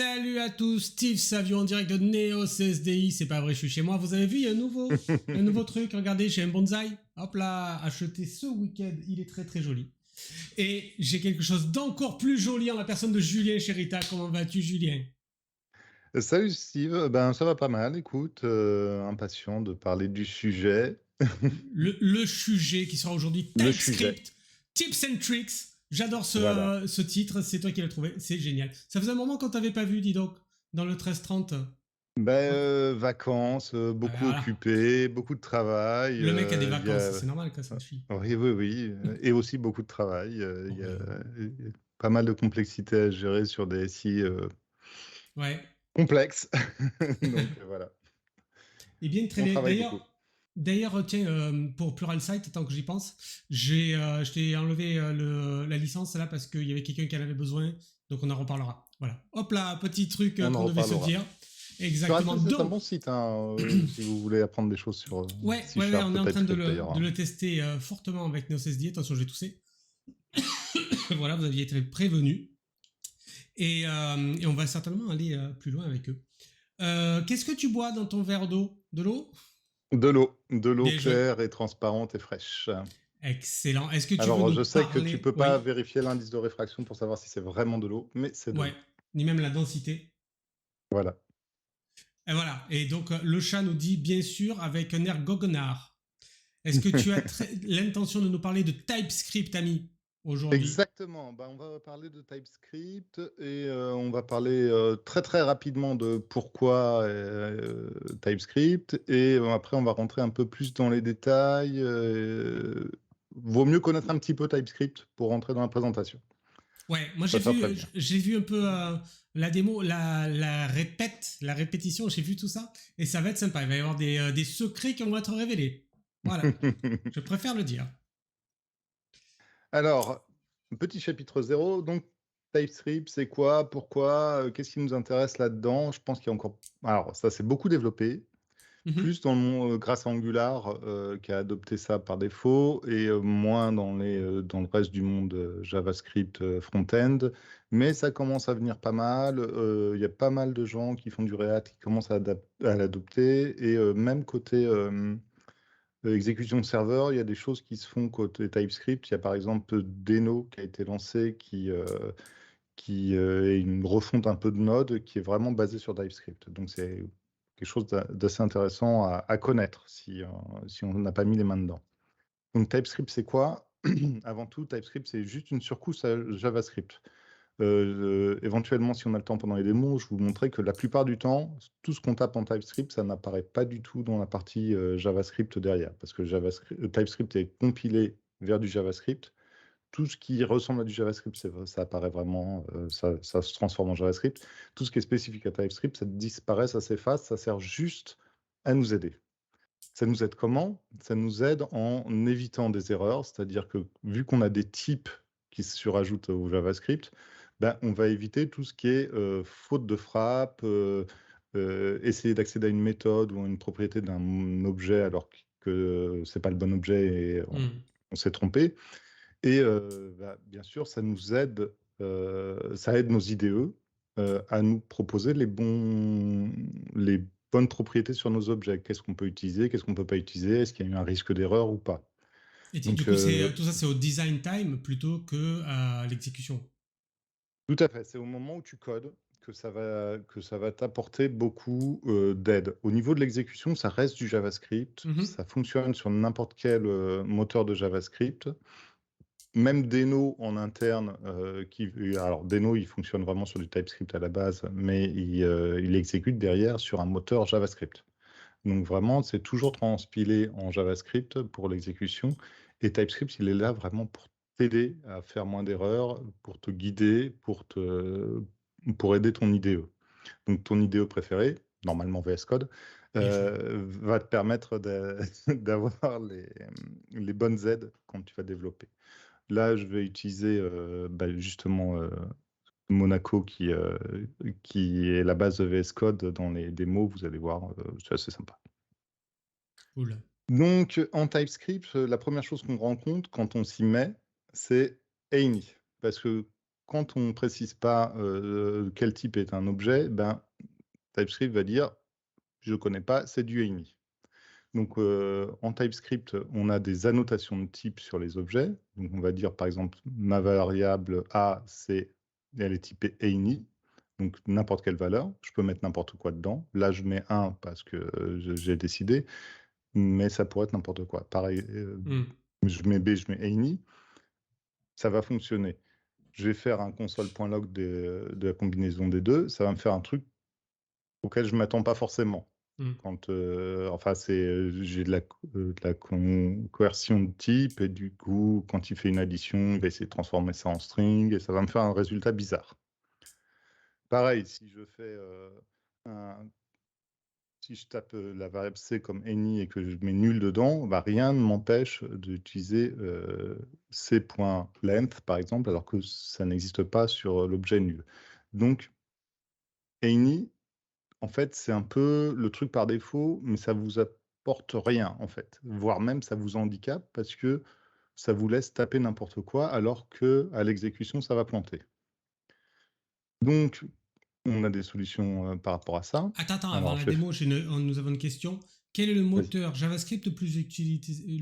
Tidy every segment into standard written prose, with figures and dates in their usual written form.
Salut à tous, Steve Savio en direct de Neo CSDI, c'est pas vrai, je suis chez moi. Vous avez vu, il y a un nouveau truc, regardez, j'ai un bonsaï. Hop là, acheté ce week-end, il est très très joli. Et j'ai quelque chose d'encore plus joli en la personne de Julien Chérita. Comment vas-tu, Julien? Salut Steve, ben ça va pas mal, écoute, impatient de parler du sujet. Le sujet qui sera aujourd'hui Le sujet, TypeScript, Tips and Tricks. J'adore voilà. ce titre, c'est toi qui l'as trouvé, c'est génial. Ça faisait un moment qu'on t'avait pas vu, dis donc, dans le 1330. Ben, Ouais. vacances, Ah ben beaucoup voilà. occupé, beaucoup de travail, Le mec a des il y vacances, a c'est normal que ça suit. oui, oui, oui, et aussi beaucoup de travail, il y a Oui. pas mal de complexité à gérer sur des SI, Ouais. complexes. Donc voilà, Eh bien, très on bien. travaille beaucoup. D'ailleurs, tiens, pour Pluralsight, tant que j'y pense, je t'ai enlevé la licence là parce qu'il y avait quelqu'un qui en avait besoin, donc on en reparlera. Voilà. Hop là, petit truc On en qu'on devait se reparlera. dire. Exactement. Pluralsight, c'est un Donc, bon site, hein, si vous voulez apprendre des choses sur, C# ouais, on est en train TypeScript d'ailleurs, de hein. le tester fortement avec NeoSSD. Attention, j'ai toussé. Voilà, vous aviez été prévenus. Et on va certainement aller plus loin avec eux. Qu'est-ce que tu bois dans ton verre d'eau? De l'eau? De l'eau Bien joué. claire et transparente et fraîche. Excellent. Est-ce que tu veux Alors, nous je sais que tu parler? peux pas Oui. vérifier l'indice de réfraction pour savoir si c'est vraiment de l'eau, mais c'est de Ouais. l'eau. Ni même la densité. Voilà. Et voilà. Et donc, le chat nous dit, bien sûr, avec un air goguenard. Est-ce que tu as l'intention de nous parler de TypeScript, ami, aujourd'hui? Exactement. Bah, on va parler de TypeScript et on va parler très très rapidement de pourquoi TypeScript et après on va rentrer un peu plus dans les détails. Vaut mieux connaître un petit peu TypeScript pour rentrer dans la présentation. Ouais, moi Je préfère prévenir. j'ai vu un peu la démo, la répétition, j'ai vu tout ça, et ça va être sympa. Il va y avoir des secrets qui vont être révélés. Voilà, je préfère le dire. Alors, petit chapitre 0, donc TypeScript, c'est quoi? Pourquoi? Qu'est-ce qui nous intéresse là-dedans? Je pense qu'il y a encore... Alors, ça s'est beaucoup développé, Mhm. plus dans le monde, grâce à Angular, qui a adopté ça par défaut, et moins dans le reste du monde JavaScript front-end. Mais ça commence à venir pas mal. Il y a pas mal de gens qui font du React, qui commencent à l'adopter, et même côté... exécution de serveur, il y a des choses qui se font côté TypeScript. Il y a par exemple Deno qui a été lancé, qui est une refonte un peu de Node qui est vraiment basée sur TypeScript. Donc c'est quelque chose d'assez intéressant à connaître si on n'a pas mis les mains dedans. Donc TypeScript, c'est quoi? Avant tout, TypeScript, c'est juste une surcouche à JavaScript. Éventuellement, si on a le temps pendant les démos, je vous montrerai que la plupart du temps, tout ce qu'on tape en TypeScript, ça n'apparaît pas du tout dans la partie JavaScript derrière, parce que TypeScript est compilé vers du JavaScript. Tout ce qui ressemble à du JavaScript, ça apparaît vraiment, ça se transforme en JavaScript. Tout ce qui est spécifique à TypeScript, ça disparaît, ça s'efface, ça sert juste à nous aider. Ça nous aide comment? Ça nous aide en évitant des erreurs, c'est-à-dire que vu qu'on a des types qui se surajoutent au JavaScript, ben, on va éviter tout ce qui est faute de frappe, essayer d'accéder à une méthode ou à une propriété d'un objet alors que c'est pas le bon objet et Hmm. on s'est trompé. Et bah, bien sûr, ça aide nos IDE à nous proposer les bonnes propriétés sur nos objets. Qu'est-ce qu'on peut utiliser, qu'est-ce qu'on ne peut pas utiliser, est-ce qu'il y a eu un risque d'erreur ou pas. Et du Donc, coup, tout ça, c'est au design time plutôt que à l'exécution. tout à fait, c'est au moment où tu codes que ça va t'apporter beaucoup d'aide. Au niveau de l'exécution, ça reste du JavaScript, Mhm. ça fonctionne sur n'importe quel moteur de JavaScript. Même Deno en interne, alors Deno, il fonctionne vraiment sur du TypeScript à la base, mais il exécute derrière sur un moteur JavaScript. Donc vraiment, c'est toujours transpilé en JavaScript pour l'exécution. Et TypeScript, il est là vraiment pour t'aider à faire moins d'erreurs, pour te guider, pour aider ton IDE. Donc ton IDE préféré, normalement VS Code, Bien joué. va te permettre d'avoir les bonnes aides quand tu vas développer. Là, je vais utiliser bah, justement Monaco qui est la base de VS Code dans les démos. Vous allez voir, c'est assez sympa. Cool. Donc, en TypeScript, la première chose qu'on rencontre quand on s'y met, c'est Any. Parce que quand on ne précise pas quel type est un objet, ben, TypeScript va dire je ne connais pas, c'est du any. Donc, en TypeScript, on a des annotations de type sur les objets. Donc, on va dire, par exemple, ma variable A, elle est typée any, donc n'importe quelle valeur. Je peux mettre n'importe quoi dedans. Là, je mets 1 parce que j'ai décidé, mais ça pourrait être n'importe quoi. Pareil, je mets B, je mets any. Ça va fonctionner. Je vais faire un console.log de la combinaison des deux. Ça va me faire un truc auquel je ne m'attends pas forcément. Quand, enfin, j'ai de la coercion de type, et du coup, quand il fait une addition, il va essayer de transformer ça en string, et ça va me faire un résultat bizarre. Pareil, si je fais si je tape la variable C comme any et que je mets nul dedans, bah, rien ne m'empêche d'utiliser C.length, par exemple, alors que ça n'existe pas sur l'objet nul. Donc, any, en fait, c'est un peu le truc par défaut, mais ça vous apporte rien, en fait. Voire même, ça vous handicape parce que ça vous laisse taper n'importe quoi, alors qu'à l'exécution, ça va planter. Donc, on a des solutions par rapport à ça. Attends, Alors, avant la démo, nous avons une question. Quel est le moteur JavaScript le plus utilisé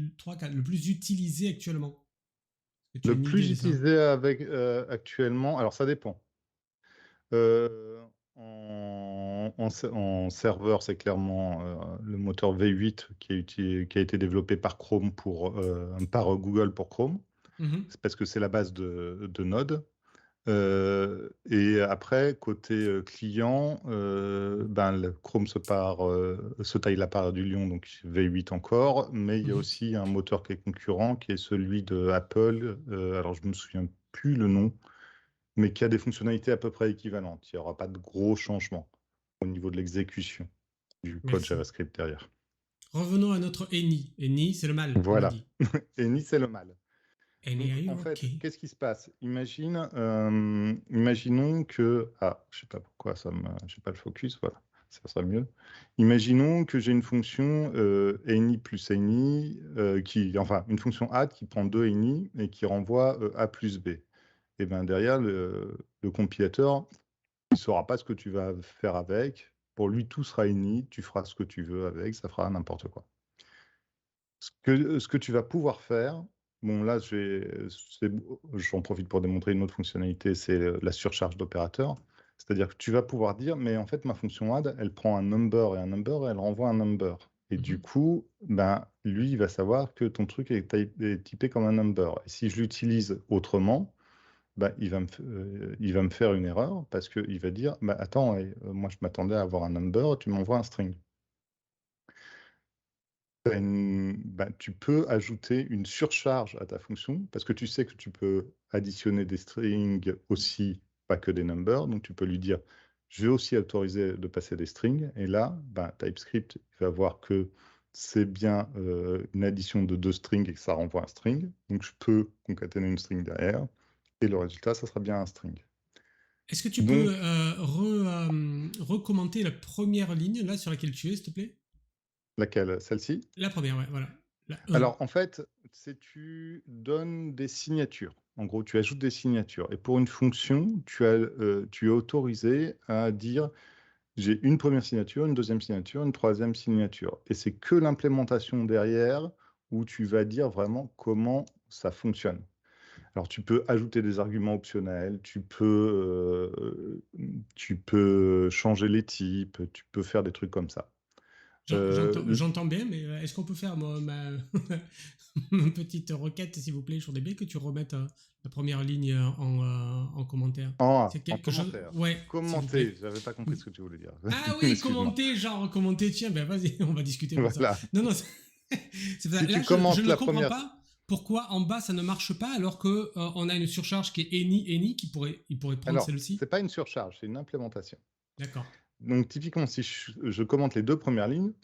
actuellement? Le plus utilisé actuellement, alors ça dépend. En serveur, c'est clairement le moteur V8 qui a été développé par Chrome par Google pour Chrome. C'est parce que c'est la base de Node. Et après, côté client, ben, Chrome se taille la part du lion, donc V8 encore, mais il y a aussi un moteur qui est concurrent, qui est celui de Apple. Alors, je ne me souviens plus le nom, mais qui a des fonctionnalités à peu près équivalentes. Il n'y aura pas de gros changements au niveau de l'exécution du code JavaScript derrière. Revenons à notre any. Any, c'est le mal, voilà. on a dit. Any, c'est le mal. Donc, en fait, qu'est-ce qui se passe? Imaginons que... Ah, je ne sais pas pourquoi, je n'ai pas le focus, voilà, ça serait mieux. Imaginons que j'ai une fonction any plus any, enfin, une fonction add qui prend 2 any et qui renvoie a plus b. Et bien derrière, le compilateur, il ne saura pas ce que tu vas faire avec. Pour lui, tout sera any, tu feras ce que tu veux avec, ça fera n'importe quoi. Ce que tu vas pouvoir faire, bon là, j'en profite pour démontrer une autre fonctionnalité, c'est la surcharge d'opérateurs. C'est-à-dire que tu vas pouvoir dire, mais en fait, ma fonction add, elle prend un number et elle renvoie un number. Et du coup, ben, lui, il va savoir que ton truc est typé comme un number. Et si je l'utilise autrement, bah, il va me faire une erreur parce qu'il va dire bah, attends, moi je m'attendais à avoir un number, tu m'envoies un string. Bah, tu peux ajouter une surcharge à ta fonction parce que tu sais que tu peux additionner des strings aussi, pas que des numbers. Donc tu peux lui dire je vais aussi autoriser de passer des strings. Et là, bah, TypeScript il va voir que c'est bien une addition de 2 strings et que ça renvoie un string. Donc je peux concaténer une string derrière. Et le résultat, ça sera bien un string. Est-ce que tu peux recommenter la première ligne là sur laquelle tu es, s'il te plaît? Laquelle? Celle-ci? La première, ouais, voilà. Alors, en fait, tu donnes des signatures. En gros, tu ajoutes des signatures. Et pour une fonction, tu es autorisé à dire j'ai une première signature, une deuxième signature, une troisième signature. Et c'est que l'implémentation derrière où tu vas dire vraiment comment ça fonctionne. Alors, tu peux ajouter des arguments optionnels, tu peux changer les types, tu peux faire des trucs comme ça. J'entends bien, mais est-ce qu'on peut faire ma petite requête, s'il vous plaît, sur DB, que tu remettes la première ligne en commentaire? C'est quelque chose. Ouais. Commenter, j'avais pas compris ce que tu voulais dire. Ah oui, commenter, tiens, ben vas-y, on va discuter pour voilà. ça. Non, c'est ça. Si Là, tu commentes je ne comprends pas pourquoi en bas ça ne marche pas alors que on a une surcharge qui est any qui pourrait prendre celle-ci. C'est pas une surcharge, c'est une implémentation. D'accord. Donc typiquement, si je commente les 2 premières lignes,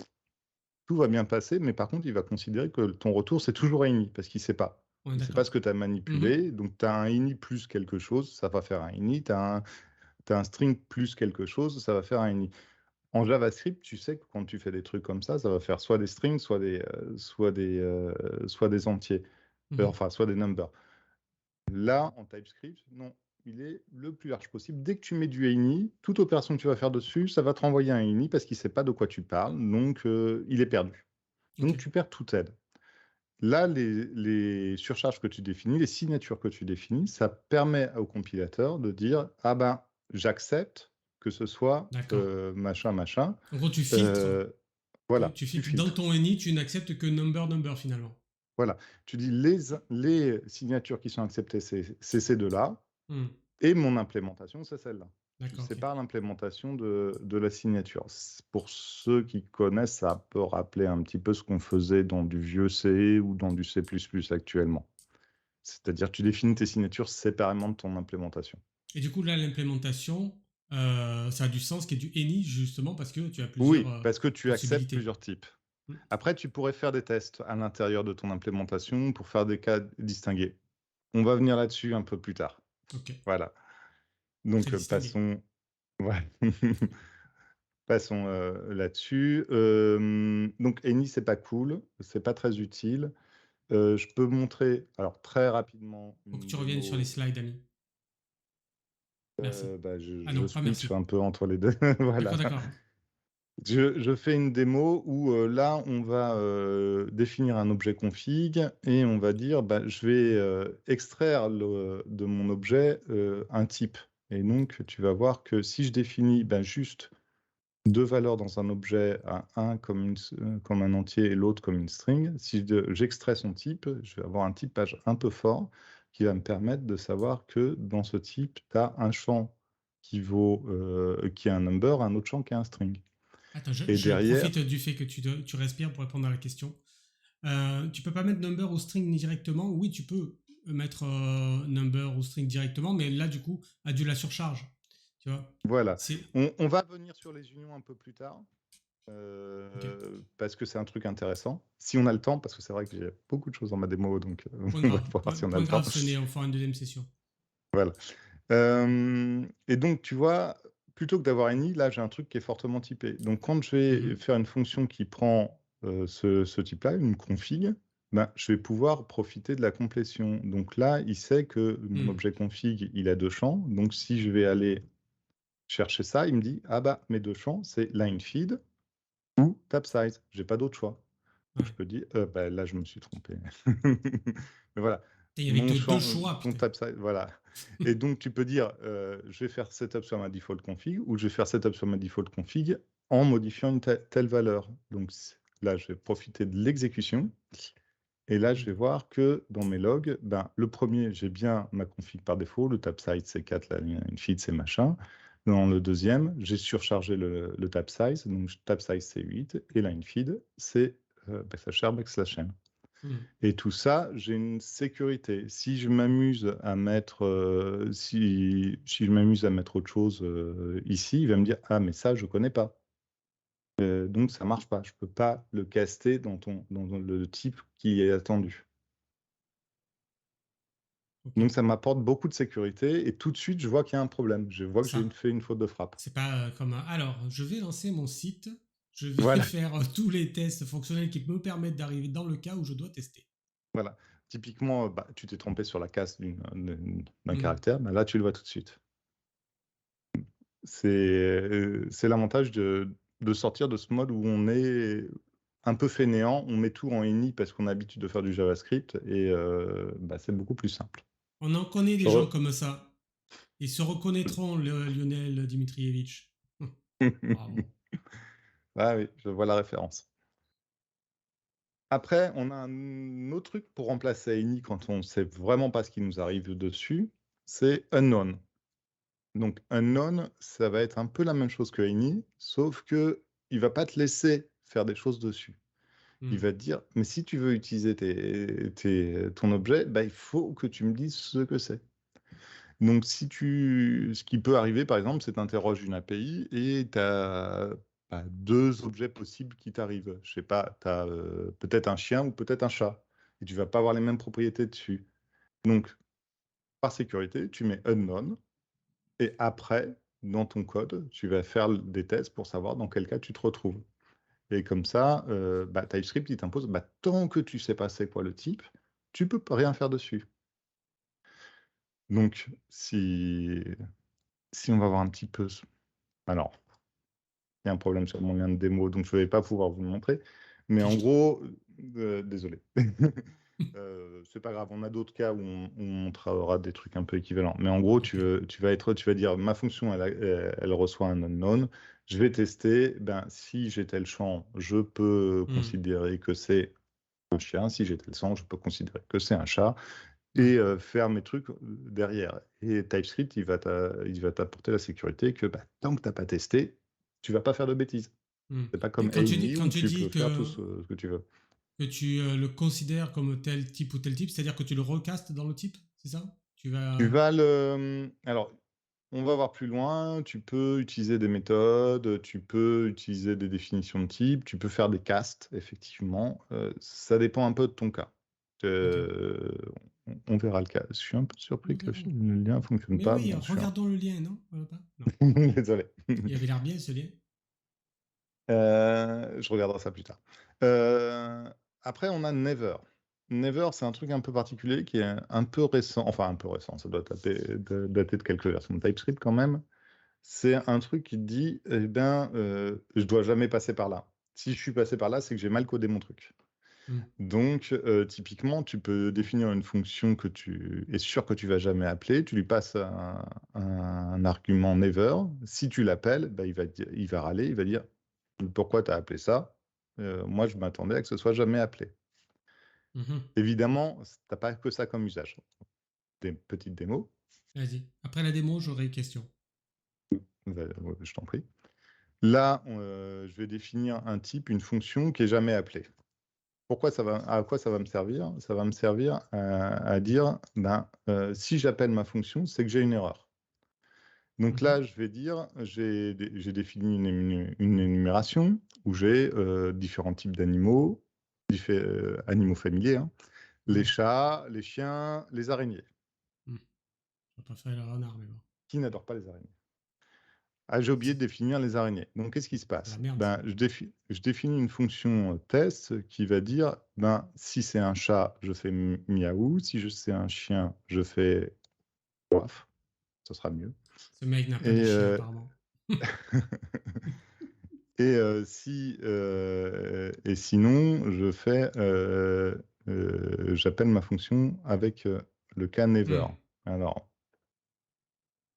tout va bien passer, mais par contre, il va considérer que ton retour, c'est toujours any, parce qu'il ne sait pas. Il ne sait pas ce que tu as manipulé. Donc, tu as un any plus quelque chose, ça va faire un any. Tu as un string plus quelque chose, ça va faire un any. En JavaScript, tu sais que quand tu fais des trucs comme ça va faire soit des strings, soit des entiers. Enfin, soit des numbers. Là, en TypeScript, non. il est le plus large possible. Dès que tu mets du ini, toute opération que tu vas faire dessus, ça va te renvoyer un ini parce qu'il ne sait pas de quoi tu parles, donc il est perdu. Ok. Donc tu perds toute aide. Là, les surcharges que tu définis, les signatures que tu définis, ça permet au compilateur de dire « Ah ben, j'accepte que ce soit D'accord. machin, machin. En gros, tu filtres. Voilà, Tu tu filtres. Dans filtres. ton ini, tu n'acceptes que number finalement. Voilà, tu dis les signatures qui sont acceptées, c'est ces deux-là, Hmm. et mon implémentation, c'est celle-là. Tu D'accord, ok. sépares l'implémentation de la signature. Pour ceux qui connaissent, ça peut rappeler un petit peu ce qu'on faisait dans du vieux C ou dans du C++ actuellement. C'est-à-dire que tu définis tes signatures séparément de ton implémentation. Et du coup, là, l'implémentation, ça a du sens qu'il y ait du any, justement, parce que tu as Oui, plusieurs parce que tu acceptes possibilités. plusieurs types. Hmm. Après, tu pourrais faire des tests à l'intérieur de ton implémentation pour faire des cas distingués. On va venir là-dessus un peu plus tard. Ok. Voilà. Très Donc, distingué. ouais. Passons là-dessus. Donc, Eni, c'est pas cool, c'est pas très utile. Je peux montrer, alors très rapidement, Faut que une tu reviennes sur les démo. slides, ami. Merci. Bah, je, Ah je non, pas switch merci. un peu entre les deux. D'accord, Voilà. d'accord. Je fais une démo où là, on va définir un objet config et on va dire, bah, je vais extraire de mon objet un type. Et donc, tu vas voir que si je définis bah, juste deux valeurs dans un objet, un comme un entier et l'autre comme une string, si j'extrais son type, je vais avoir un typage un peu fort qui va me permettre de savoir que dans ce type, tu as un champ qui qui est un number, un autre champ qui est un string. Attends, Et je derrière, profite du fait que tu respires pour répondre à la question. Tu peux pas mettre number ou string directement. Oui, tu peux mettre number ou string directement, mais là, du coup, a dû la surcharge. Tu vois. voilà. C'est. On va venir sur les unions un peu plus tard. Ok. Parce que c'est un truc intéressant. Si on a le temps, parce que c'est vrai que j'ai beaucoup de choses dans ma démo, donc Point on va grave. voir si on a Point le temps. grave, on fera une deuxième session. Voilà. Et donc, tu vois, plutôt que d'avoir any, là, j'ai un truc qui est fortement typé. Donc, quand je vais faire une fonction qui prend ce type-là, une config, ben, je vais pouvoir profiter de la complétion. Donc là, il sait que mon objet config, il a deux champs. Donc, si je vais aller chercher ça, il me dit, ah bah, mes deux champs, c'est line feed ou tab size. J'ai pas d'autre choix. Donc, Ouais. je peux dire, bah, là, je me suis trompé. Mais voilà. Il y avait Mon deux champ, choix, ton putain. tab size, voilà. Et donc, tu peux dire, je vais faire setup sur ma default config ou je vais faire setup sur ma default config en modifiant une telle valeur. Donc là, je vais profiter de l'exécution. Et là, je vais voir que dans mes logs, ben, le premier, j'ai bien ma config par défaut. Le tab size, c'est 4, la line feed, c'est machin. Dans le deuxième, j'ai surchargé le tab size. Donc, tab size, c'est 8. Et line feed, c'est /n. Et tout ça, j'ai une sécurité. Si je m'amuse à mettre, si je m'amuse à mettre autre chose ici, il va me dire ah mais ça je connais pas. Donc ça marche pas. Je peux pas le caster dans le type qui est attendu. Ok. Donc ça m'apporte beaucoup de sécurité et tout de suite je vois qu'il y a un problème. Je vois que j'ai Ça. fait une faute de frappe. C'est pas comme alors, je vais lancer mon site, je vais Voilà, faire tous les tests fonctionnels qui me permettent d'arriver dans le cas où je dois tester. voilà. Typiquement, bah, tu t'es trompé sur la casse d'un Hmm. caractère, bah, là tu le vois tout de suite. C'est l'avantage de sortir de ce mode où on est un peu fainéant, on met tout en ini parce qu'on a l'habitude de faire du JavaScript et bah, c'est beaucoup plus simple. On en connaît Je des gens comme ça. Ils se reconnaîtront, Lionel Dimitrievitch. Bravo. Ah oui, je vois la référence. Après, on a un autre truc pour remplacer ini quand on ne sait vraiment pas ce qui nous arrive dessus, c'est unknown. Donc unknown, ça va être un peu la même chose que ini, sauf que il va pas te laisser faire des choses dessus. Il va te dire, mais si tu veux utiliser ton objet, bah, il faut que tu me dises ce que c'est. Donc, ce qui peut arriver, par exemple, c'est que tu interroges une API et tu as deux objets possibles qui t'arrivent. Je sais pas, tu as peut-être un chien ou peut-être un chat. Et tu vas pas avoir les mêmes propriétés dessus. Donc, par sécurité, tu mets unknown. Et après, dans ton code, tu vas faire des tests pour savoir dans quel cas tu te retrouves. Et comme ça, TypeScript, il t'impose, tant que tu sais pas c'est quoi le type, tu peux rien faire dessus. Donc, si on va voir un petit peu... Alors, il y a un problème sur mon lien de démo, donc je ne vais pas pouvoir vous le montrer. Mais en gros, désolé. C'est pas grave, on a d'autres cas où on montrera des trucs un peu équivalents. Mais en gros, Ok. tu vas dire, ma fonction, elle reçoit un unknown. Je vais tester, ben, si j'ai tel champ, je peux considérer que c'est un chien. Si j'ai tel champ, je peux considérer que c'est un chat. Et faire mes trucs derrière. Et TypeScript, il va t'apporter la sécurité que bah, tant que tu n'as pas testé, tu vas pas faire de bêtises. C'est pas Et comme Amy quand où tu tu peux dis faire tout ce que tu veux. que tu le considères comme tel type ou tel type, c'est-à-dire que tu le recastes dans le type, c'est ça? Tu Tu vas... vas le... Alors, on va voir plus loin. Tu peux utiliser des méthodes, tu peux utiliser des définitions de type, tu peux faire des castes, effectivement. Ça dépend un peu de ton cas. Ok. On verra le cas. Je suis un peu surpris que Ok. le lien ne fonctionne Mais pas. oui, Bon, regardons le lien, non? Pas non. Désolé. Il avait l'air bien ce lien. Je regarderai ça plus tard. Euh, Après, on a Never. Never, c'est un truc un peu particulier qui est un peu récent. Enfin, un peu récent, ça doit dater de quelques versions de TypeScript quand même. C'est un truc qui te dit, eh ben, je dois jamais passer par là. Si je suis passé par là, c'est que j'ai mal codé mon truc. Hmm. Donc, typiquement, tu peux définir une fonction que tu es sûr que tu vas jamais appeler. Tu lui passes un argument never. Si tu l'appelles, bah, il va râler. Il va dire pourquoi tu as appelé ça. Moi, je m'attendais à que ce soit jamais appelé. Mhm. Évidemment, tu n'as pas que ça comme usage. Des petites démos. Vas-y. Après la démo, j'aurai une question. Je t'en prie. Là, je vais définir un type, une fonction qui est jamais appelée. À quoi ça va me servir? Ça va me servir à dire, ben, si j'appelle ma fonction, c'est que j'ai une erreur. Donc là, Mhm. je vais dire, j'ai défini une énumération où j'ai différents types d'animaux, animaux familiers, hein, les Mhm. chats, les chiens, les araignées. Mhm. Je vais pas faire le renard, mais bon. Qui n'adore pas les araignées? Ah, j'ai oublié de définir les araignées. Donc, qu'est-ce qui se C'est la passe? merde, ça. Ben, je définis une fonction test qui va dire, ben, si c'est un chat, je fais miaou. Si c'est un chien, je fais waf. Ce sera mieux. Ce mec n'a pas de Et, chien, apparemment. et sinon, j'appelle ma fonction avec le cas never. Hmm. Alors,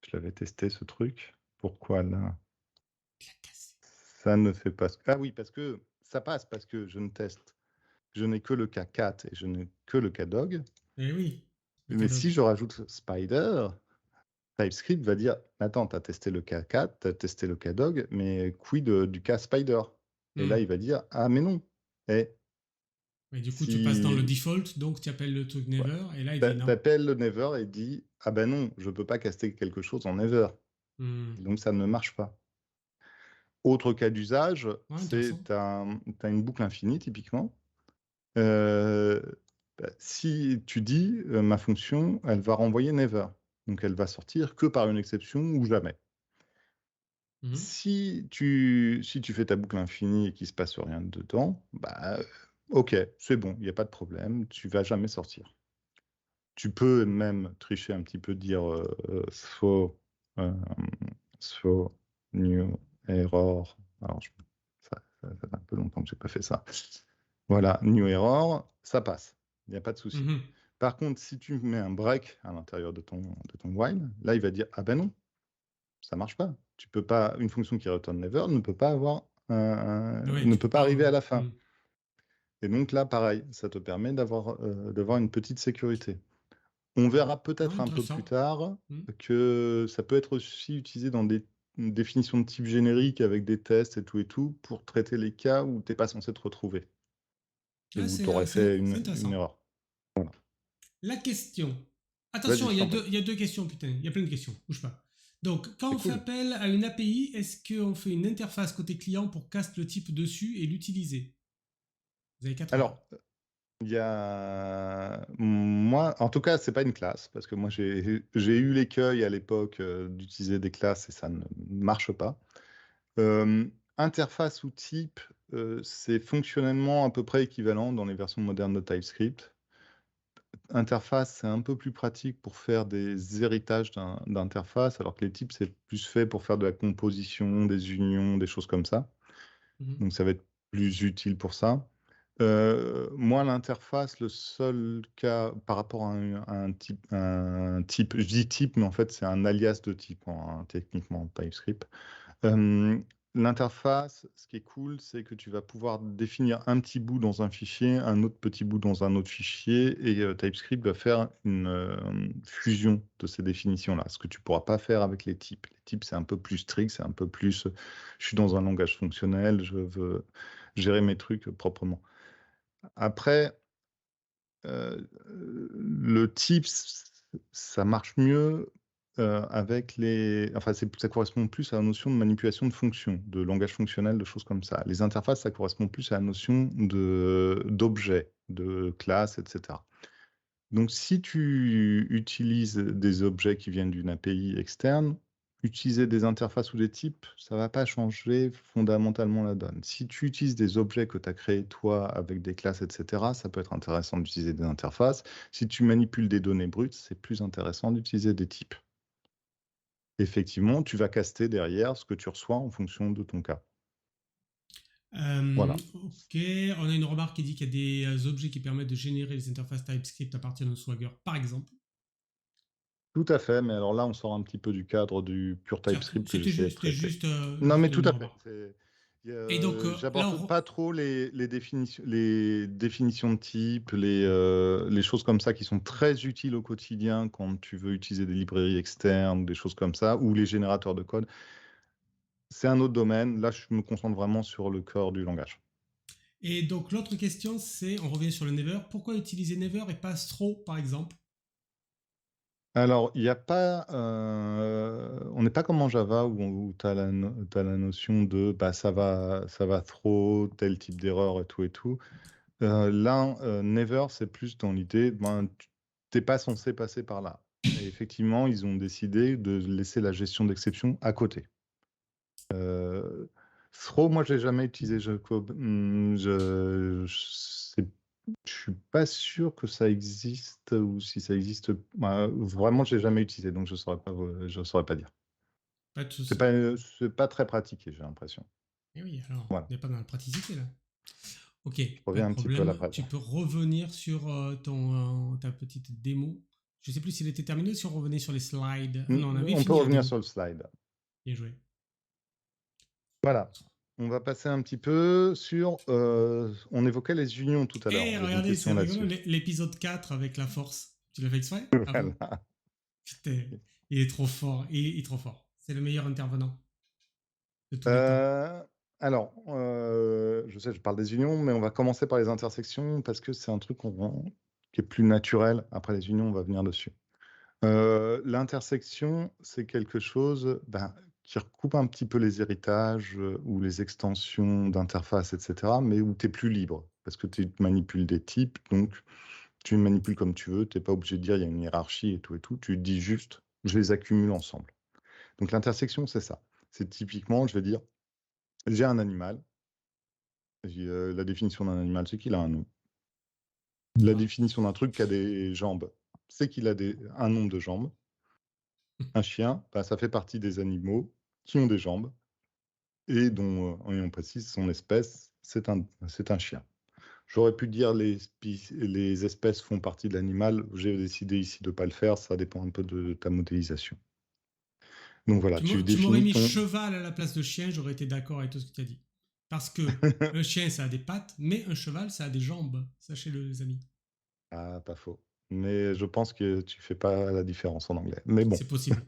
je l'avais testé ce truc. Pourquoi là? Il a cassé. Ça ne fait pas... Ah oui, parce que ça passe, parce que je ne teste. Je n'ai que le cas cat et je n'ai que le cas dog. Eh oui, le Mais si cadoc. je rajoute spider, TypeScript va dire, attends, tu as testé le cas cat, tu as testé le cas dog, mais quid du cas spider? Et là, Hmm. il va dire, ah mais non. Et Et du coup, tu passes dans le si default, donc tu appelles le truc never, et là, il dit non. t'appelles le never et dit, ah ben non, je peux pas caster quelque chose en never. Hmm. Et donc ça ne marche pas. Autre cas d'usage, Ouais, c'est intéressant. tu as une boucle infinie typiquement. Euh, Si tu dis ma fonction, elle va renvoyer never. Donc elle va sortir que par une exception ou jamais. Mhm. Si tu fais ta boucle infinie et qu'il ne se passe rien dedans, bah, ok, c'est bon, il n'y a pas de problème, tu vas jamais sortir. Tu peux même tricher un petit peu, dire euh, for new error. Alors, ça fait un peu longtemps que je n'ai pas fait ça. Voilà, new error, ça passe. Il n'y a pas de souci. Mhm. Par contre, si tu mets un break à l'intérieur de ton while, là, il va dire, ah ben non, ça marche pas. Tu peux pas, une fonction qui return never ne peut pas Ouais, ne tu peut peux pas pas. arriver à la fin. Hmm. Et donc là, pareil, ça te permet d'avoir une petite sécurité. On verra Ouais, peut-être un peu plus intéressant. tard Hmm. que ça peut être aussi utilisé dans des définitions de type générique avec des tests et tout, pour traiter les cas où tu n'es pas censé te retrouver et Ouais, où tu aurais fait c'est une intéressant. erreur. La question. Vas-y, Attention, je t'en prie. il y a deux questions, putain. Il y a plein de questions. Bouge pas. Donc, quand C'est on fait cool. appel à une API, est-ce qu'on fait une interface côté client pour cast le type dessus et l'utiliser? Vous avez 4 heures. Alors, moi, en tout cas, c'est pas une classe, parce que moi, j'ai eu l'écueil à l'époque d'utiliser des classes et ça ne marche pas. Interface ou type, c'est fonctionnellement à peu près équivalent dans les versions modernes de TypeScript. interface, c'est un peu plus pratique pour faire des héritages d'interface, alors que les types, c'est plus fait pour faire de la composition, des unions, des choses comme ça. Mhm. Donc, ça va être plus utile pour ça. Moi, l'interface, le seul cas par rapport à un type, je dis type, mais en fait, c'est un alias de type, hein, techniquement, TypeScript. Euh, L'interface, ce qui est cool, c'est que tu vas pouvoir définir un petit bout dans un fichier, un autre petit bout dans un autre fichier, et TypeScript va faire une fusion de ces définitions-là, ce que tu ne pourras pas faire avec les types. Les types, c'est un peu plus strict, c'est un peu plus, je suis dans un langage fonctionnel, je veux gérer mes trucs proprement. Après, le type, ça marche mieux avec les... Enfin, ça correspond plus à la notion de manipulation de fonctions, de langage fonctionnel, de choses comme ça. Les interfaces, ça correspond plus à la notion d'objets, de classes, etc. Donc, si tu utilises des objets qui viennent d'une API externe, utiliser des interfaces ou des types, ça ne va pas changer fondamentalement la donne. Si tu utilises des objets que tu as créés toi avec des classes, etc., ça peut être intéressant d'utiliser des interfaces. Si tu manipules des données brutes, c'est plus intéressant d'utiliser des types. Effectivement, tu vas caster derrière ce que tu reçois en fonction de ton cas. Voilà. Ok, on a une remarque qui dit qu'il y a des objets qui permettent de générer les interfaces TypeScript à partir de Swagger, par exemple. Tout à fait, mais alors là, on sort un petit peu du cadre du pur Certes, TypeScript que j'essayais de traiter. Non, mais tout une à fait. remarque. C'est- Et donc là, J'aborde pas trop les définitions de type, les choses comme ça qui sont très utiles au quotidien quand tu veux utiliser des librairies externes, des choses comme ça, ou les générateurs de code. C'est un autre domaine. Là, je me concentre vraiment sur le cœur du langage. et donc l'autre question, c'est, on revient sur le Never, pourquoi utiliser Never et pas Throw, par exemple? Alors, il n'y a pas, on n'est pas comme en Java où tu as t'as la notion de bah, ça va trop, tel type d'erreur et tout et tout. Là, Never, c'est plus dans l'idée, ben, tu n'es pas censé passer par là. Et effectivement, ils ont décidé de laisser la gestion d'exception à côté. Throw, moi, je l'ai jamais utilisé. Je suis pas sûr que ça existe ou si ça existe. Vraiment, je l'ai jamais utilisé, donc je saurais pas dire. Pas de C'est souci. pas, c'est pas très pratiqué, j'ai l'impression. Et oui, alors, Voilà. on n'est pas dans la praticité là. Ok, Je pas de reviens un petit peu à la problème. base. Tu peux revenir sur ta petite démo. Je sais plus s'il était terminé ou si on revenait sur les slides. Non, on avait On peut fini la revenir démo. sur le slide. Bien joué. Voilà. On va passer un petit peu sur. On évoquait les unions tout à l'heure. Et On avait une regardez, c'est question rigolo, là-dessus. l'épisode 4 avec la force. Tu l'as fait exprès? Ah bon? Voilà. Putain, il est trop fort. Il est trop fort. C'est le meilleur intervenant de tous les temps. Euh, alors, je sais, je parle des unions, mais on va commencer par les intersections parce que c'est un truc qui est plus naturel. Après les unions, on va venir dessus. L'intersection, c'est quelque chose ben, qui recoupe un petit peu les héritages ou les extensions d'interface, etc., mais où tu es plus libre parce que tu manipules des types, donc tu les manipules comme tu veux. Tu n'es pas obligé de dire il y a une hiérarchie et tout et tout. Tu dis juste je les accumule ensemble. Donc l'intersection, c'est ça. C'est typiquement, je vais dire j'ai un animal. La définition d'un animal, c'est qu'il a un nom. La D'accord. définition d'un truc qui a des jambes, c'est qu'il a un nombre de jambes. Un chien, bah, ça fait partie des animaux qui ont des jambes et dont, et on précise, son espèce, c'est un chien. J'aurais pu dire les espèces font partie de l'animal. J'ai décidé ici de ne pas le faire. Ça dépend un peu de ta modélisation. Donc voilà, tu Tu m'aurais définis mis ton... cheval à la place de chien, j'aurais été d'accord avec tout ce que tu as dit. Parce que un chien, ça a des pattes, mais un cheval, ça a des jambes. Sachez-le, les amis. Ah, pas faux. Mais je pense que tu fais pas la différence en anglais. Mais bon. C'est possible.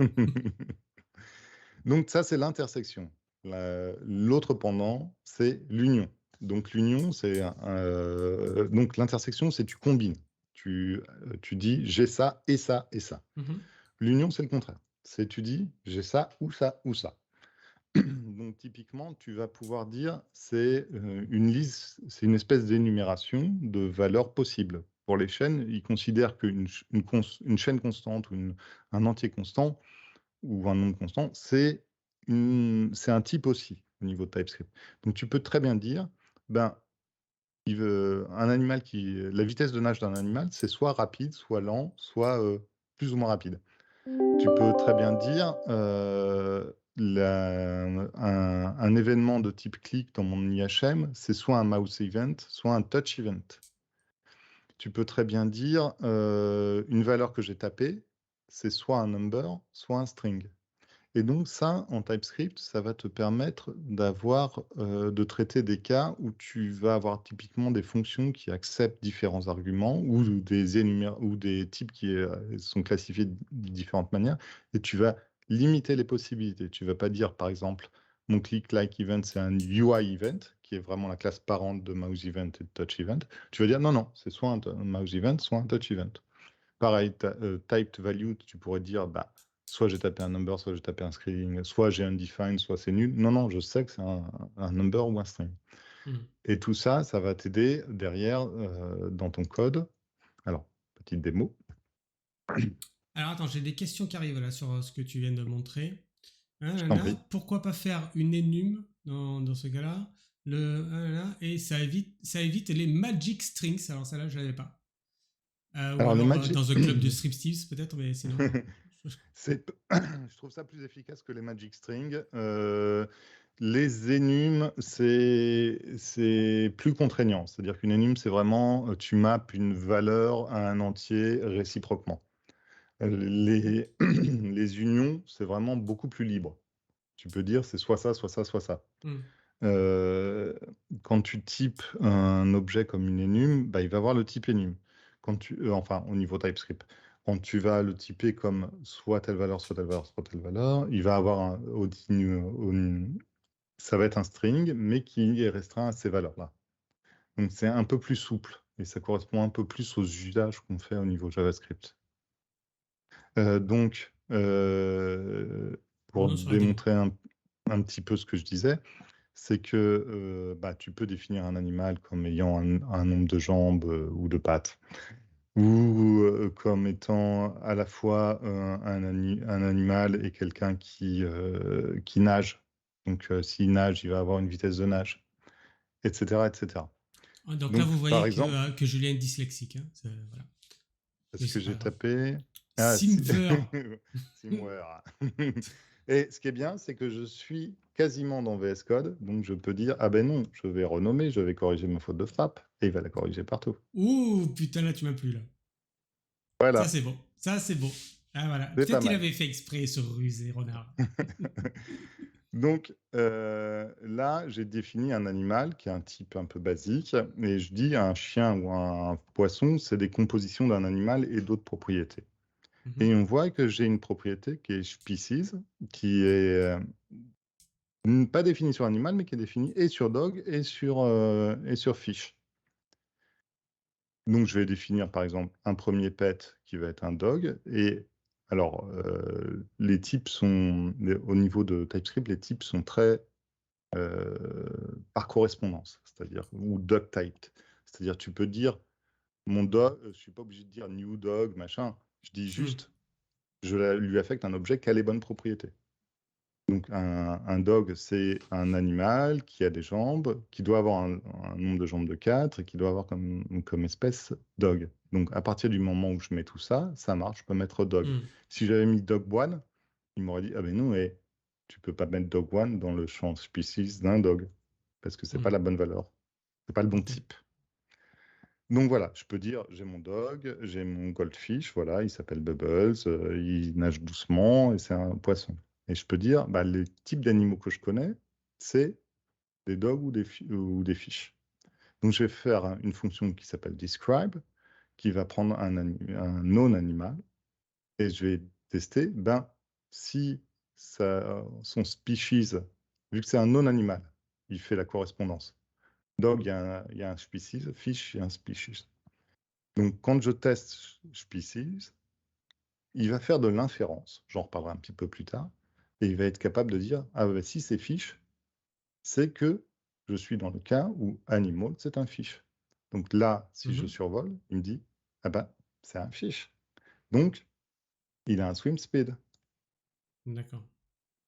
Donc ça, c'est l'intersection. L'autre pendant, c'est l'union. Donc l'union, donc l'intersection, c'est tu combines. Tu dis j'ai ça et ça et ça. Mhm. L'union, c'est le contraire. C'est tu dis j'ai ça ou ça ou ça. Donc typiquement, tu vas pouvoir dire c'est une liste, c'est une espèce d'énumération de valeurs possibles. Pour les chaînes, ils considèrent une chaîne constante ou un entier constant ou un nombre constant, c'est un type aussi au niveau de TypeScript. Donc tu peux très bien dire, ben, La vitesse de nage d'un animal, c'est soit rapide, soit lent, soit plus ou moins rapide. Tu peux très bien dire un événement de type click dans mon IHM, c'est soit un mouse event, soit un touch event. Tu peux très bien dire une valeur que j'ai tapée, c'est soit un number, soit un string. Et donc ça, en TypeScript, ça va te permettre de traiter des cas où tu vas avoir typiquement des fonctions qui acceptent différents arguments ou des types qui sont classifiés de différentes manières, et tu vas limiter les possibilités. Tu vas pas dire, par exemple, mon click-like event, c'est un UI event, qui est vraiment la classe parente de mouse event et de touch event. Tu vas dire, non, non, c'est soit un mouse event, soit un touch event. Pareil, typed value, tu pourrais dire, bah, soit j'ai tapé un number, soit j'ai tapé un string, soit j'ai undefined, soit c'est nul. Non, non, je sais que c'est un number ou un string. Et tout ça, ça va t'aider derrière dans ton code. Alors, petite démo. Alors attends, j'ai des questions qui arrivent là sur ce que tu viens de montrer. Je t'en prie. Pourquoi pas faire une enum dans ce cas-là, et ça évite les magic strings. Alors ça là, je l'avais pas. Ou Alors, les alors magic... dans un club de striptease peut-être, mais sinon. Je trouve ça plus efficace que les magic strings. Les enums, c'est plus contraignant. C'est-à-dire qu'une enum, c'est vraiment, tu mappes une valeur à un entier réciproquement. Les, les unions, c'est vraiment beaucoup plus libre. Tu peux dire c'est soit ça, soit ça, soit ça. Quand tu types un objet comme une enum, bah, il va avoir le type enum. Enfin, au niveau TypeScript. Quand tu vas le typer comme soit telle valeur, soit telle valeur, soit telle valeur, il va avoir ça va être un string, mais qui est restreint à ces valeurs-là. Donc c'est un peu plus souple et ça correspond un peu plus aux usages qu'on fait au niveau JavaScript. Donc, pour Revenons sur la démo. démontrer un petit peu ce que je disais, c'est que bah, tu peux définir un animal comme ayant un nombre de jambes ou de pattes, ou comme étant à la fois un animal et quelqu'un qui nage. Donc, s'il nage, il va avoir une vitesse de nage, etc., etc. Donc là, Donc, vous par voyez exemple, que Julien est dyslexique. Hein, voilà. ce Mais que c'est pas j'ai grave. tapé... Ah, Simver. Simware. Et ce qui est bien, c'est que je suis quasiment dans VS Code, donc je peux dire, ah ben non, je vais renommer, je vais corriger ma faute de frappe, et il va la corriger partout. Ouh, putain, là, tu m'as plu, là. Ça, Voilà, c'est bon. Ça, c'est bon. Ah, voilà. c'est pas Peut-être qu'il mal. avait fait exprès, ce rusé renard. Donc là, j'ai défini un animal qui est un type un peu basique, et je dis un chien ou un poisson, c'est des compositions d'un animal et d'autres propriétés. Et on voit que j'ai une propriété qui est species, qui est pas définie sur animal, mais qui est définie et sur dog et sur fish. Donc, je vais définir, par exemple, un premier pet qui va être un dog. Et alors, les types au niveau de TypeScript, les types sont très par correspondance, c'est-à-dire, ou dog typed. C'est-à-dire, tu peux dire, mon dog, je ne suis pas obligé de dire new dog, machin. Je dis juste, je lui affecte un objet qui a les bonnes propriétés. Donc, un dog, c'est un animal qui a des jambes, qui doit avoir un nombre de jambes de 4 et qui doit avoir comme espèce dog. Donc, à partir du moment où je mets tout ça, ça marche, je peux mettre dog. Si j'avais mis dog one, il m'aurait dit, ah ben non, tu peux pas mettre dog one dans le champ species d'un dog, parce que c'est pas la bonne valeur, c'est pas le bon type. Donc voilà, je peux dire, j'ai mon dog, j'ai mon goldfish, voilà, il s'appelle Bubbles, il nage doucement et c'est un poisson. Et je peux dire, bah, les types d'animaux que je connais, c'est des dogs ou des fish. Donc je vais faire une fonction qui s'appelle describe, qui va prendre un non-animal, et je vais tester, ben, si son species, vu que c'est un non-animal, il fait la correspondance. Dog, il y a un species, fish, il y a un species. Donc, quand je teste species, il va faire de l'inférence, j'en reparlerai un petit peu plus tard, et il va être capable de dire, ah bah, si c'est fish, c'est que je suis dans le cas où animal, c'est un fish. Donc là, si je survole, il me dit, ah ben, c'est un fish. Donc, il a un swim speed. D'accord.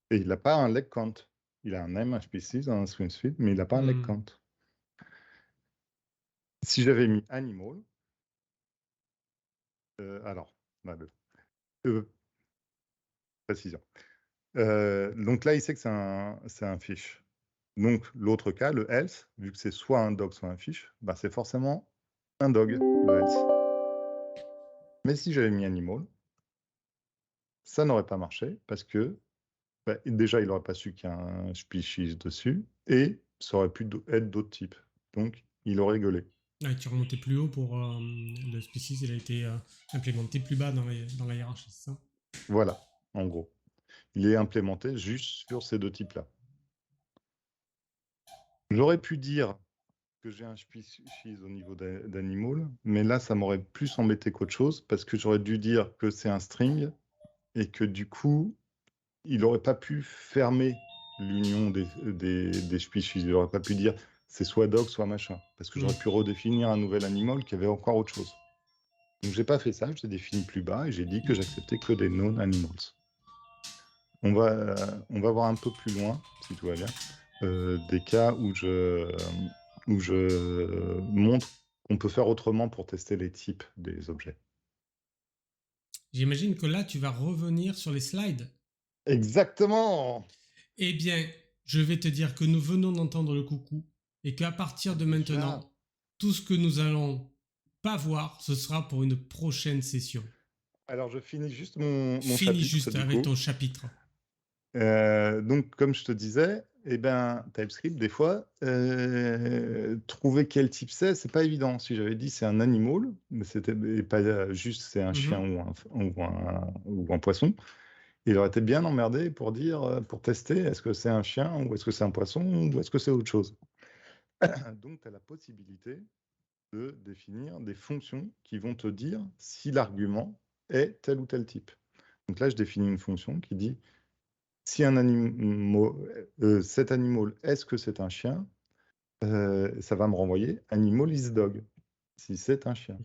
Et il n'a pas un leg count. Il a un name, un species, un swim speed, mais il n'a pas un leg count. Si j'avais mis animal, alors, précision. Donc là, il sait que c'est un fish. Donc l'autre cas, le else, vu que c'est soit un dog, soit un fish, bah, c'est forcément un dog, le else. Mais si j'avais mis animal, ça n'aurait pas marché parce que bah, déjà, il n'aurait pas su qu'il y a un species dessus et ça aurait pu être d'autres types. Donc, il aurait gueulé. Ouais, tu remontais plus haut pour le species, il a été implémenté plus bas dans la hiérarchie, c'est ça? Voilà, en gros. Il est implémenté juste sur ces deux types-là. J'aurais pu dire que j'ai un species au niveau d'animal, mais là, ça m'aurait plus embêté qu'autre chose parce que j'aurais dû dire que c'est un string et que du coup, il n'aurait pas pu fermer l'union des species. Il n'aurait pas pu dire c'est soit dog, soit machin. Parce que j'aurais pu redéfinir un nouvel animal qui avait encore autre chose. Donc, j'ai pas fait ça. Je l'ai défini plus bas et j'ai dit que j'acceptais que des non-animals. On va voir un peu plus loin, si tout va bien, des cas où je montre qu'on peut faire autrement pour tester les types des objets. J'imagine que là, tu vas revenir sur les slides. Exactement. Eh bien, je vais te dire que nous venons d'entendre le coucou et qu'à partir de Déjà. maintenant, tout ce que nous allons pas voir, ce sera pour une prochaine session. Alors, je finis juste mon Finis chapitre, juste du avec coup. ton chapitre. Donc, comme je te disais, TypeScript, des fois, trouver quel type c'est pas évident. Si j'avais dit c'est un animal, mais c'était pas juste c'est un chien ou un poisson, il aurait été bien emmerdé pour dire, pour tester, est-ce que c'est un chien ou est-ce que c'est un poisson ou est-ce que c'est autre chose. Donc, tu as la possibilité de définir des fonctions qui vont te dire si l'argument est tel ou tel type. Donc là, je définis une fonction qui dit si un animal, cet animal, est-ce que c'est un chien? Ça va me renvoyer animal is dog, si c'est un chien.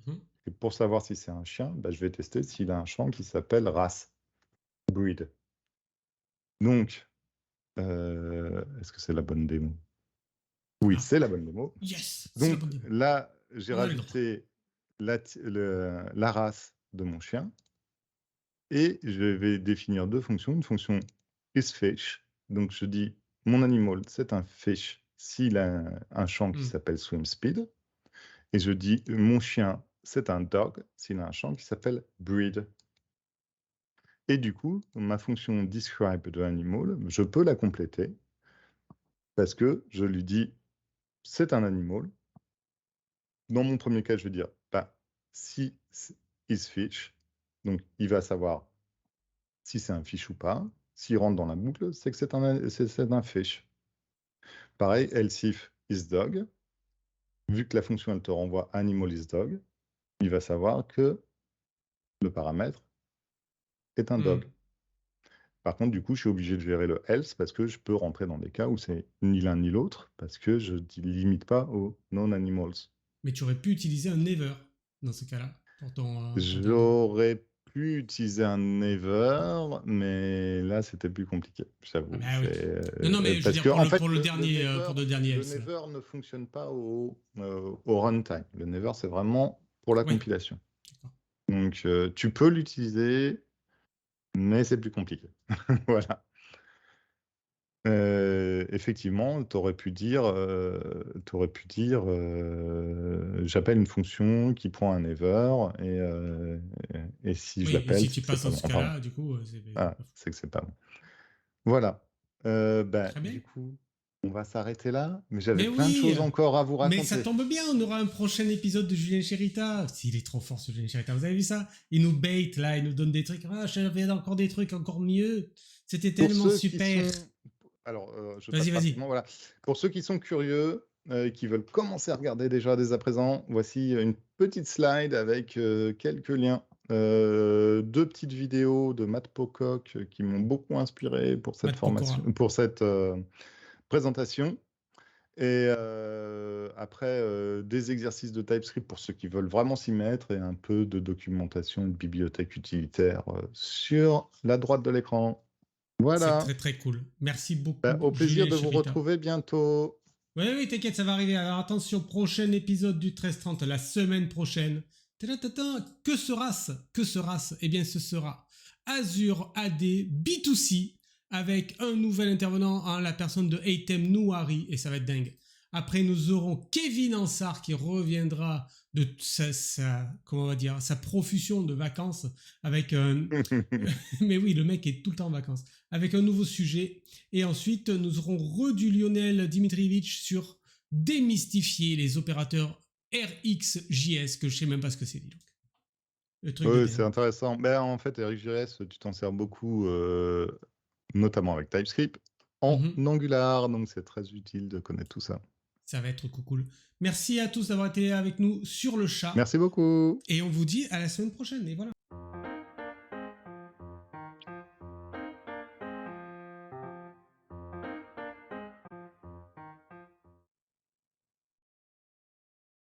Et pour savoir si c'est un chien, bah, je vais tester s'il a un champ qui s'appelle race, breed. Donc, est-ce que c'est la bonne démo? Oui, c'est la bonne démo. Yes, c'est la Donc bonne démo. là, j'ai On a le droit. rajouté la race de mon chien et je vais définir deux fonctions. Une fonction isFish. Donc je dis mon animal, c'est un fish s'il a un champ qui s'appelle swimSpeed. Et je dis mon chien, c'est un dog s'il a un champ qui s'appelle breed. Et du coup, ma fonction describe de animal, je peux la compléter parce que je lui dis c'est un animal. Dans mon premier cas, je vais dire bah, si isFish, donc il va savoir si c'est un fish ou pas. S'il rentre dans la boucle, c'est que c'est un fish. Pareil, else if isDog. Vu que la fonction, elle te renvoie animal isDog, il va savoir que le paramètre est un dog. Par contre, du coup, je suis obligé de gérer le else parce que je peux rentrer dans des cas où c'est ni l'un ni l'autre parce que je ne limite pas aux non-animals. Mais tu aurais pu utiliser un never dans ce cas-là pour ton dog. J'aurais pu utiliser un never, mais là, c'était plus compliqué, j'avoue. Ah bah oui. Non, mais je veux dire, pour le dernier le else. never ne fonctionne pas au runtime. Le never, c'est vraiment pour la compilation. Donc, tu peux l'utiliser, mais c'est plus compliqué. Voilà. Effectivement, tu aurais pu dire, j'appelle une fonction qui prend un never et si je l'appelle, si c'est tu que c'est passes pas dans bon. ce cas-là, du coup, C'est que c'est pas bon. Voilà. Très bien. Du coup, on va s'arrêter là, mais j'avais plein de choses encore à vous raconter. Mais ça tombe bien, on aura un prochain épisode de Julien Chérita. S'il est trop fort ce Julien Chérita, vous avez vu ça? Il nous bait là, il nous donne des trucs. Ah, j'avais encore des trucs encore mieux. C'était tellement super. Alors, je passe rapidement. Voilà. Pour ceux qui sont curieux, qui veulent commencer à regarder déjà dès à présent, voici une petite slide avec quelques liens. Deux petites vidéos de Matt Pocock qui m'ont beaucoup inspiré pour cette formation, pour cette présentation. Et après, des exercices de TypeScript pour ceux qui veulent vraiment s'y mettre et un peu de documentation de bibliothèque utilitaire sur la droite de l'écran. Voilà. C'est très très cool. Merci beaucoup. Au plaisir de vous retrouver bientôt. Oui, t'inquiète, ça va arriver. Alors attention, prochain épisode du 1330, la semaine prochaine. Que sera-ce? Que sera-ce? Eh bien, ce sera Azure AD B2C avec un nouvel intervenant en la personne de Eitem Nouari et ça va être dingue. Après, nous aurons Kevin Ansar qui reviendra de comment on va dire, sa profusion de vacances avec un... Mais oui, le mec est tout le temps en vacances. Avec un nouveau sujet. Et ensuite, nous aurons du Lionel Dimitrievich sur démystifier les opérateurs RxJS, que je sais même pas ce que c'est, dis donc. Le truc de Oui, c'est dingue. intéressant. Ben, en fait, RxJS, tu t'en sers beaucoup, notamment avec TypeScript, en Mhm. Angular, donc c'est très utile de connaître tout ça. Ça va être cool. Merci à tous d'avoir été avec nous sur le chat. Merci beaucoup. Et on vous dit à la semaine prochaine. Et voilà.